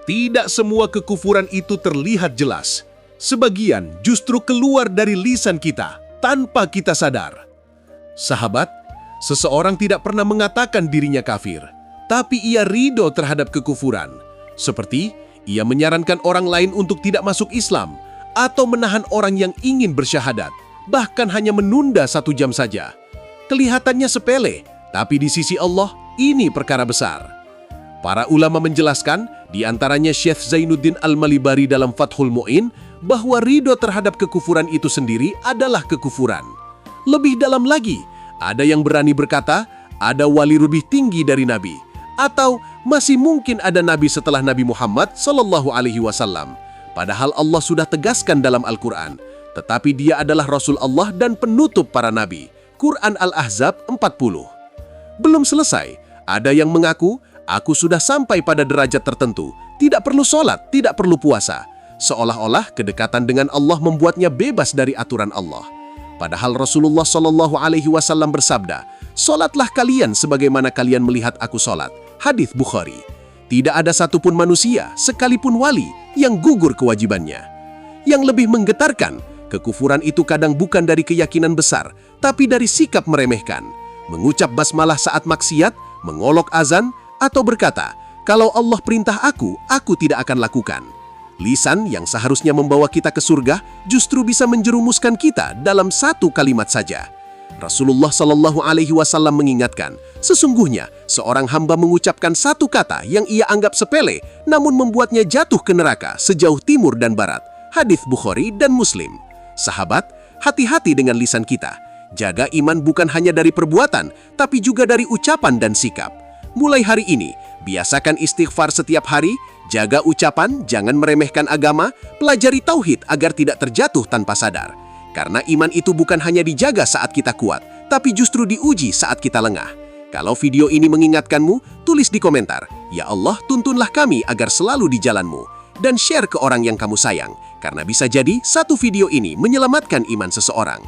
Tidak semua kekufuran itu terlihat jelas. Sebagian justru keluar dari lisan kita tanpa kita sadar. Sahabat, seseorang tidak pernah mengatakan dirinya kafir, tapi ia ridho terhadap kekufuran. Seperti ia menyarankan orang lain untuk tidak masuk Islam atau menahan orang yang ingin bersyahadat, bahkan hanya menunda 1 jam saja. Kelihatannya sepele, tapi di sisi Allah ini perkara besar. Para ulama menjelaskan, di antaranya Syekh Zainuddin Al-Malibari dalam Fathul Mu'in, bahwa ridho terhadap kekufuran itu sendiri adalah kekufuran. Lebih dalam lagi, ada yang berani berkata, ada wali lebih tinggi dari Nabi, atau masih mungkin ada Nabi setelah Nabi Muhammad Sallallahu Alaihi Wasallam. Padahal Allah sudah tegaskan dalam Al-Quran, tetapi dia adalah Rasul Allah dan penutup para Nabi. Quran Al-Ahzab 40. Belum selesai, ada yang mengaku, aku sudah sampai pada derajat tertentu, tidak perlu sholat, tidak perlu puasa. Seolah-olah kedekatan dengan Allah membuatnya bebas dari aturan Allah. Padahal Rasulullah Shallallahu Alaihi Wasallam bersabda, "Sholatlah kalian sebagaimana kalian melihat aku sholat." Hadits Bukhari. Tidak ada satupun manusia, sekalipun wali, yang gugur kewajibannya. Yang lebih menggetarkan, kekufuran itu kadang bukan dari keyakinan besar, tapi dari sikap meremehkan. Mengucap basmalah saat maksiat, mengolok azan, atau berkata, kalau Allah perintah aku tidak akan lakukan. Lisan yang seharusnya membawa kita ke surga justru bisa menjerumuskan kita dalam 1 kalimat saja. Rasulullah Shallallahu Alaihi Wasallam mengingatkan, sesungguhnya seorang hamba mengucapkan 1 kata yang ia anggap sepele, namun membuatnya jatuh ke neraka sejauh timur dan barat. Hadits Bukhari dan Muslim. Sahabat, hati-hati dengan lisan kita. Jaga iman bukan hanya dari perbuatan, tapi juga dari ucapan dan sikap. Mulai hari ini, biasakan istighfar setiap hari, jaga ucapan, jangan meremehkan agama, pelajari tauhid agar tidak terjatuh tanpa sadar. Karena iman itu bukan hanya dijaga saat kita kuat, tapi justru diuji saat kita lengah. Kalau video ini mengingatkanmu, tulis di komentar, "Ya Allah, tuntunlah kami agar selalu di jalan-Mu." Dan share ke orang yang kamu sayang, karena bisa jadi 1 video ini menyelamatkan iman seseorang.